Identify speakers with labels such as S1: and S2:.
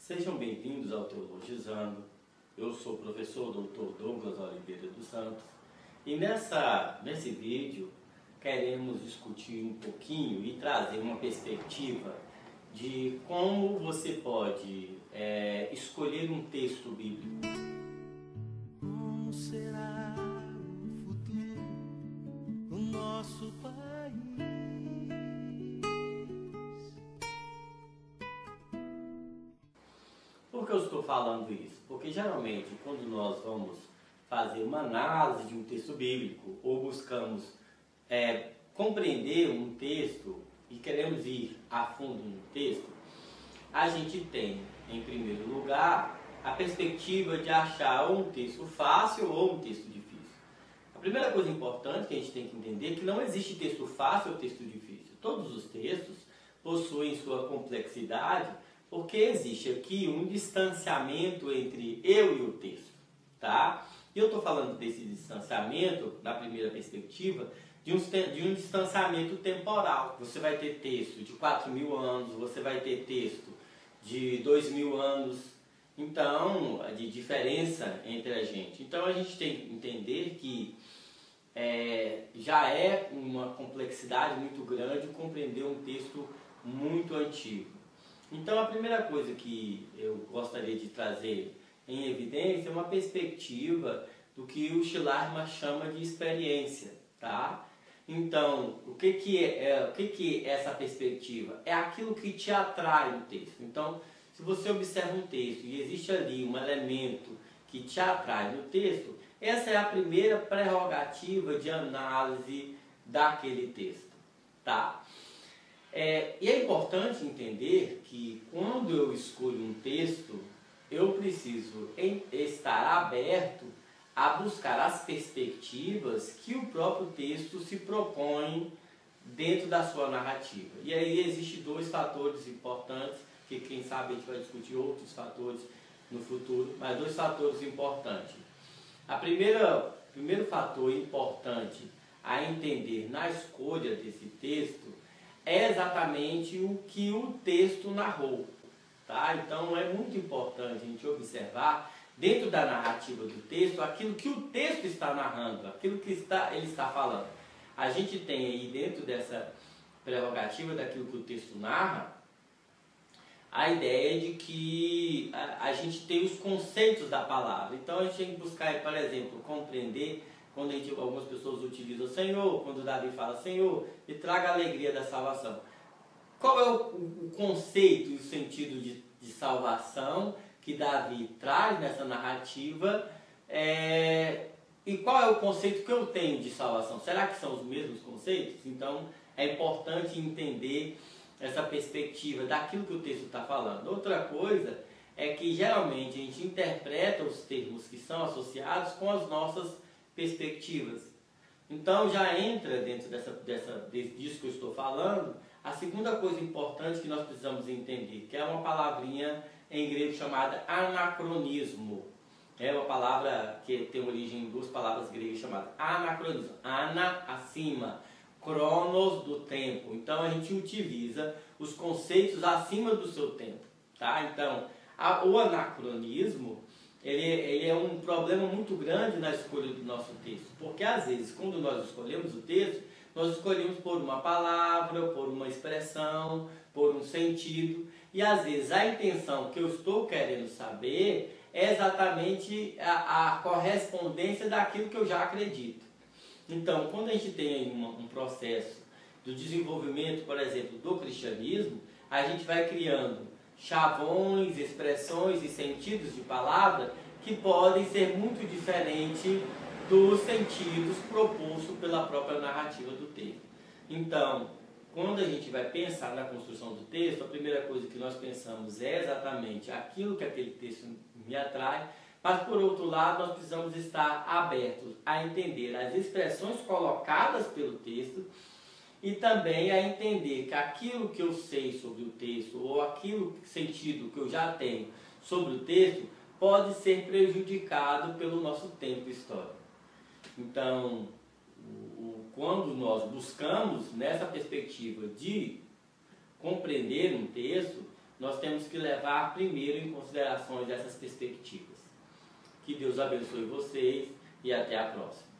S1: Sejam bem-vindos ao Teologizando. Eu sou o professor Dr. Douglas Oliveira dos Santos e nesse vídeo queremos discutir um pouquinho e trazer uma perspectiva de como você pode escolher um texto bíblico.
S2: Como será o futuro do nosso país?
S1: Por que eu estou falando isso? Porque geralmente quando nós vamos fazer uma análise de um texto bíblico ou buscamos compreender um texto e queremos ir a fundo no texto, a gente tem, em primeiro lugar, a perspectiva de achar ou um texto fácil ou um texto difícil. A primeira coisa importante que a gente tem que entender é que não existe texto fácil ou texto difícil. Todos os textos possuem sua complexidade, porque existe aqui um distanciamento entre eu e o texto, tá? E eu estou falando desse distanciamento, na primeira perspectiva, de um distanciamento temporal. Você vai ter texto de 4.000 anos, você vai ter texto de 2.000 anos, então, de diferença entre a gente. Então, a gente tem que entender que já é uma complexidade muito grande compreender um texto muito antigo. Então, a primeira coisa que eu gostaria de trazer em evidência é uma perspectiva do que o Schleiermacher chama de experiência, tá? Então, o que é essa perspectiva? É aquilo que te atrai no texto. Então, se você observa um texto e existe ali um elemento que te atrai no texto, essa é a primeira prerrogativa de análise daquele texto, tá? E é importante entender que quando eu escolho um texto, eu preciso estar aberto a buscar as perspectivas que o próprio texto se propõe dentro da sua narrativa. E aí existem dois fatores importantes, que quem sabe a gente vai discutir outros fatores no futuro, mas dois fatores importantes. O primeiro fator importante a entender na escolha desse texto é exatamente o que o texto narrou, tá? Então é muito importante a gente observar dentro da narrativa do texto aquilo que o texto está narrando, aquilo que ele está falando. A gente tem aí dentro dessa prerrogativa daquilo que o texto narra a ideia de que a gente tem os conceitos da palavra. Então a gente tem que buscar, por exemplo, compreender quando algumas pessoas utilizam o Senhor, quando Davi fala Senhor, e traga a alegria da salvação. Qual é o conceito e o sentido de salvação que Davi traz nessa narrativa? E qual é o conceito que eu tenho de salvação? Será que são os mesmos conceitos? Então é importante entender essa perspectiva daquilo que o texto está falando. Outra coisa é que geralmente a gente interpreta os termos que são associados com as nossas perspectivas. Então já entra dentro disso que eu estou falando a segunda coisa importante que nós precisamos entender, que é uma palavrinha em grego chamada anacronismo. É uma palavra que tem origem em duas palavras gregas chamadas anacronismo. Ana, acima, cronos, do tempo. Então a gente utiliza os conceitos acima do seu tempo, tá? Então o anacronismo ele é um problema muito grande na escolha do nosso texto, porque às vezes quando nós escolhemos o texto, nós escolhemos por uma palavra, por uma expressão, por um sentido, e às vezes a intenção que eu estou querendo saber é exatamente a correspondência daquilo que eu já acredito. Então, quando a gente tem aí um processo do desenvolvimento, por exemplo, do cristianismo, a gente vai criando chavões, expressões e sentidos de palavra que podem ser muito diferentes dos sentidos propostos pela própria narrativa do texto. Então, quando a gente vai pensar na construção do texto, a primeira coisa que nós pensamos é exatamente aquilo que aquele texto me atrai, mas por outro lado nós precisamos estar abertos a entender as expressões colocadas pelo texto e também a entender que aquilo que eu sei sobre o texto ou aquilo sentido que eu já tenho sobre o texto pode ser prejudicado pelo nosso tempo histórico. Então, quando nós buscamos nessa perspectiva de compreender um texto, nós temos que levar primeiro em consideração essas perspectivas. Que Deus abençoe vocês e até a próxima.